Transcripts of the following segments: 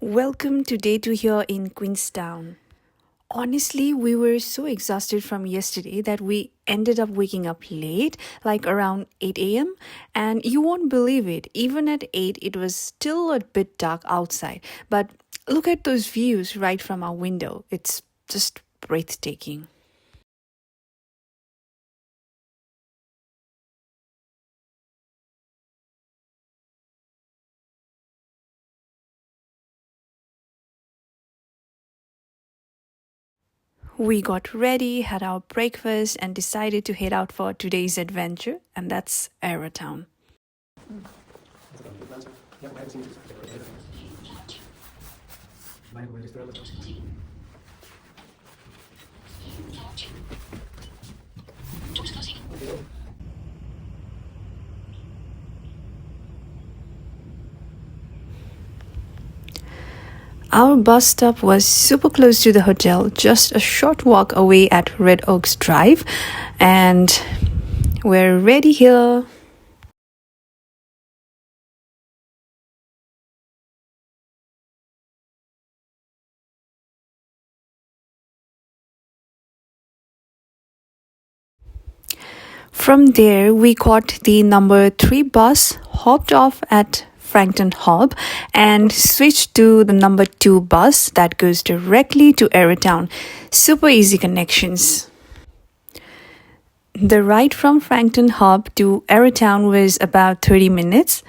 Welcome to day 2 here in Queenstown. Honestly, we were so exhausted from yesterday that we ended up waking up late, like around 8 a.m. And you won't believe it, even at 8, it was still a bit dark outside. But look at those views right from our window. It's just breathtaking. We got ready, had our breakfast, and decided to head out for today's adventure, and that's Arrowtown. Our bus stop was super close to the hotel, just a short walk away at Red Oaks Drive, and we're ready here. From there, we caught the number 3 bus, hopped off at Frankton Hub, and switched to the number 2 bus that goes directly to Arrowtown. Super easy connections. The ride from Frankton Hub to Arrowtown was about 30 minutes.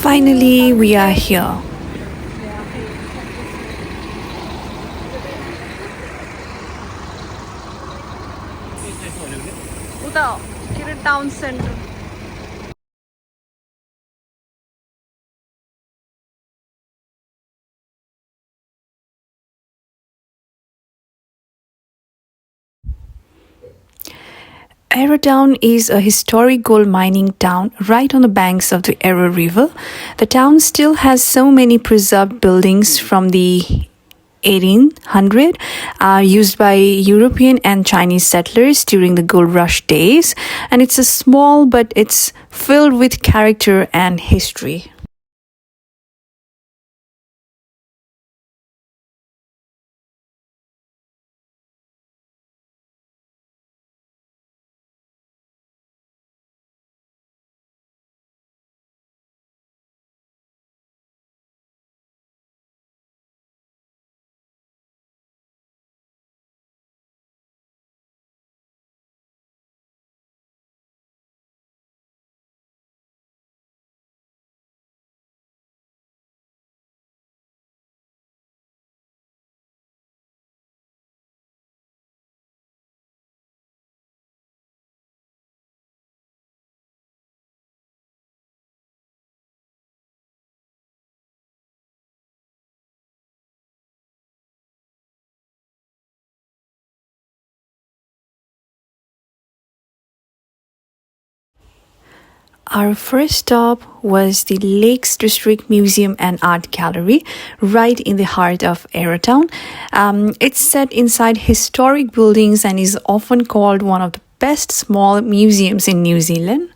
Finally, we are here. Town center. Arrowtown is a historic gold mining town right on the banks of the Arrow River. The town still has so many preserved buildings from the 1800 used by European and Chinese settlers during the gold rush days, and it's a small but it's filled with character and history. Our first stop was the Lakes District Museum and Art Gallery, right in the heart of Arrowtown. It's set inside historic buildings and is often called one of the best small museums in New Zealand.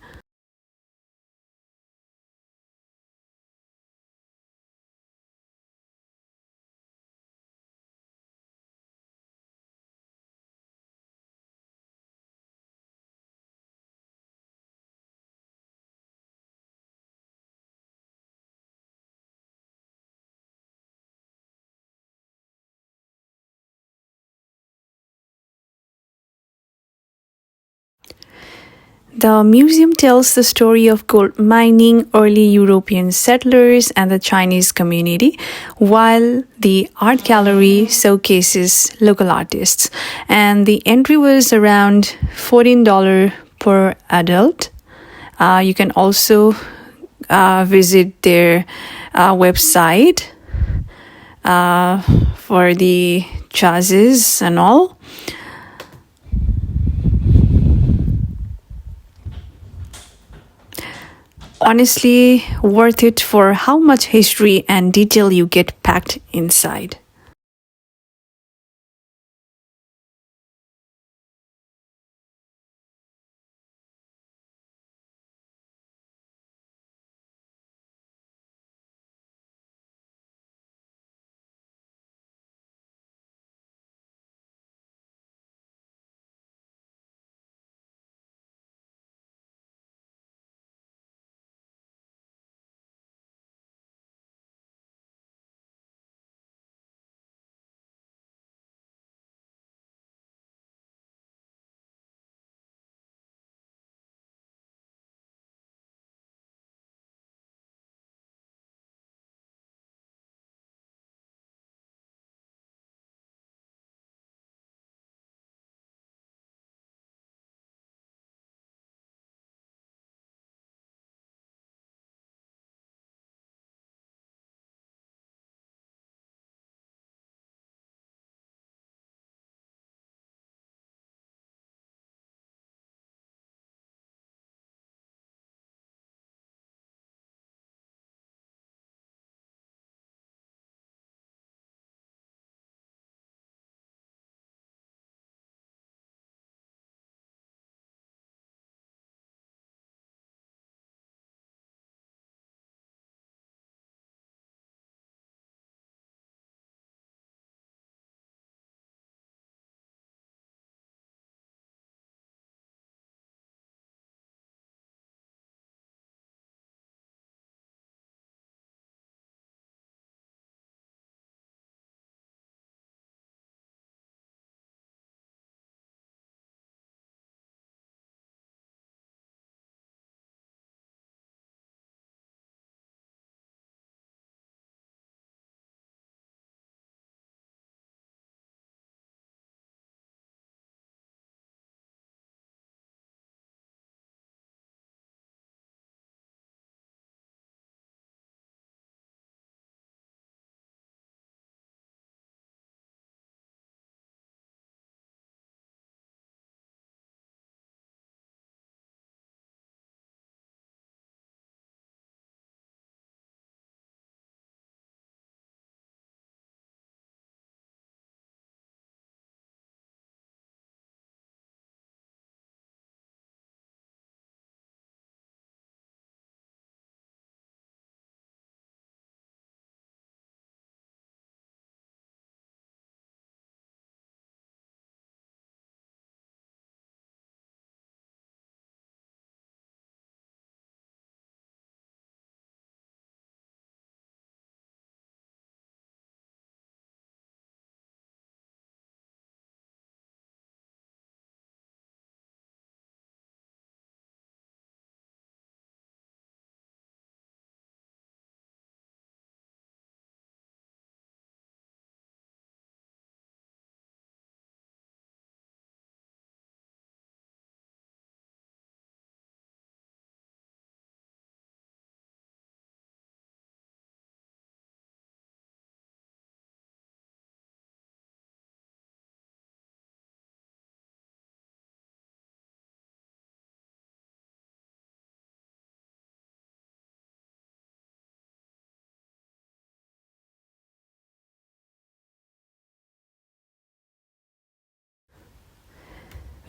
The museum tells the story of gold mining, early European settlers, and the Chinese community, while the art gallery showcases local artists. And the entry was around $14 per adult. You can also visit their website for the charges and all. Honestly, worth it for how much history and detail you get packed inside.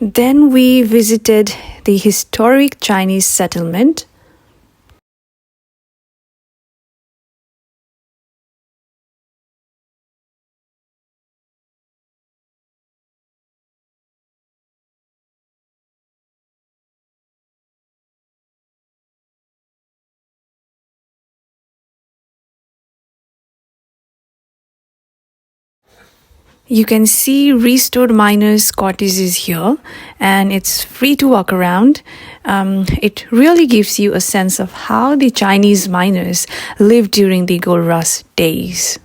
Then we visited the historic Chinese settlement. You can see restored miners' cottages here, and it's free to walk around. It really gives you a sense of how the Chinese miners lived during the gold rush days.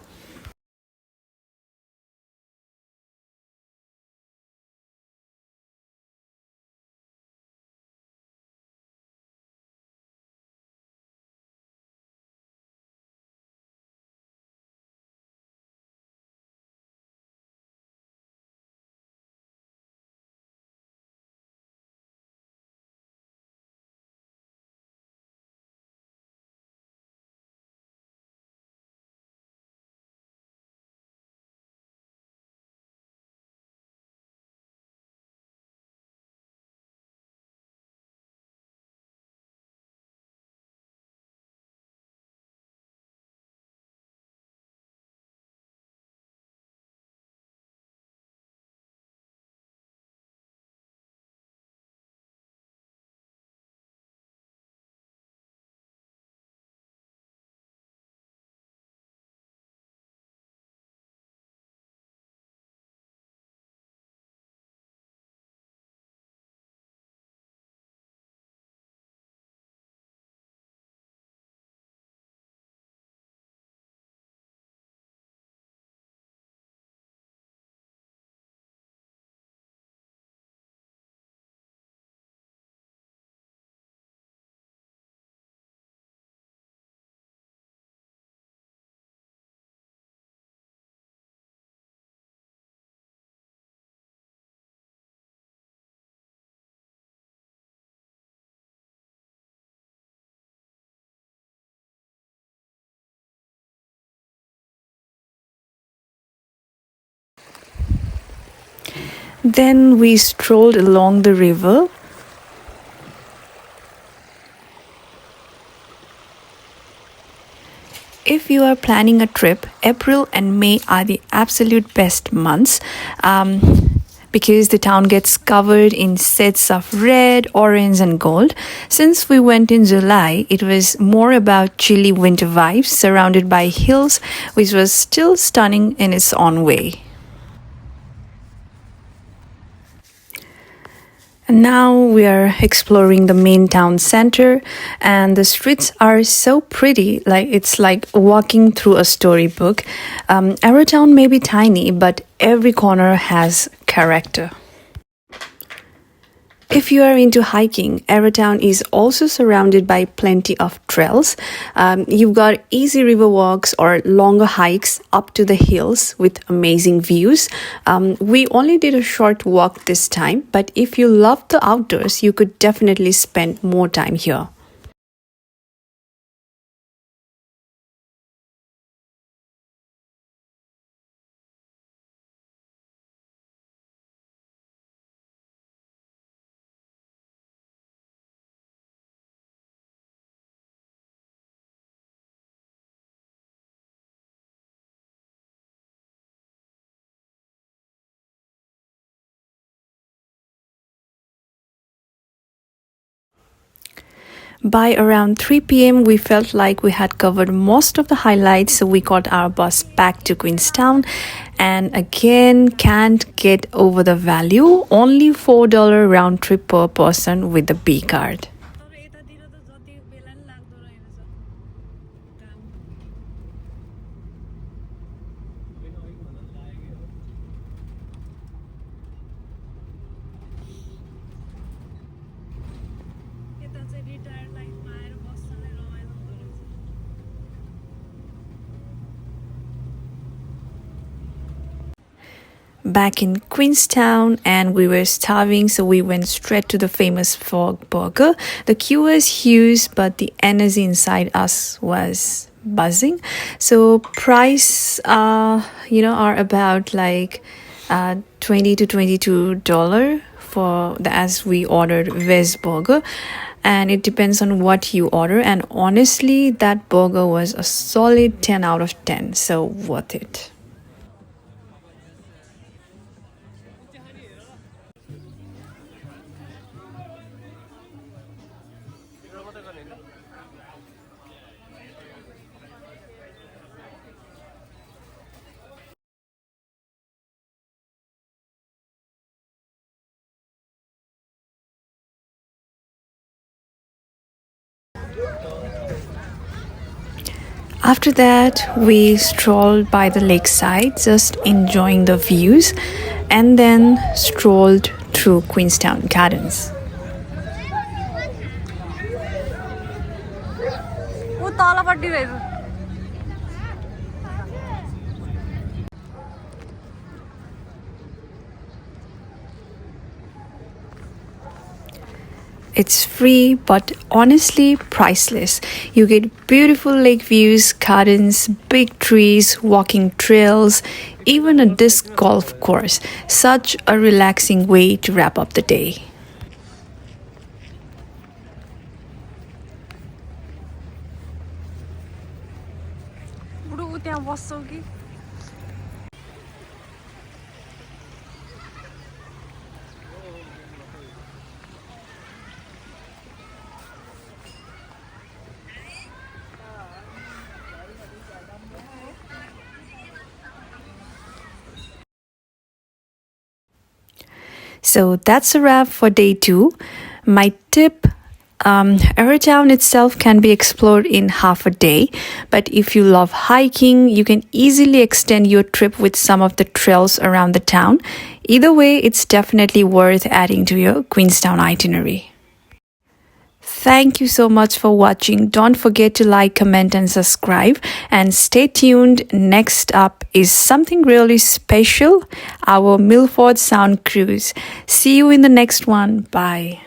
Then we strolled along the river. If you are planning a trip, April and May are the absolute best months because the town gets covered in sets of red, orange, and gold. Since we went in July, it was more about chilly winter vibes surrounded by hills, which was still stunning in its own way. And now we are exploring the main town center, and the streets are so pretty, like it's like walking through a storybook. Arrowtown may be tiny, but every corner has character. If you are into hiking, Arrowtown is also surrounded by plenty of trails. You've got easy river walks or longer hikes up to the hills with amazing views. We only did a short walk this time, but if you love the outdoors, you could definitely spend more time here. By around 3 p.m., we felt like we had covered most of the highlights, so we got our bus back to Queenstown. And again, can't get over the value, only $4 round trip per person with the B card. Back in Queenstown, and we were starving, so we went straight to the famous Fog Burger. The queue was huge, but the energy inside us was buzzing. So price are about like $20 to $22 as we ordered veg burger, and it depends on what you order. And honestly, that burger was a solid 10 out of 10, so worth it. After that, we strolled by the lakeside, just enjoying the views, and then strolled through Queenstown Gardens. It's free, but honestly priceless. You get beautiful lake views, gardens, big trees, walking trails, even a disc golf course. Such a relaxing way to wrap up the day. So that's a wrap for day 2. My tip, Arrowtown itself can be explored in half a day, but if you love hiking, you can easily extend your trip with some of the trails around the town. Either way, it's definitely worth adding to your Queenstown itinerary. Thank you so much for watching. Don't forget to like, comment, and subscribe. And stay tuned. Next up is something really special, our Milford Sound cruise. See you in the next one. Bye.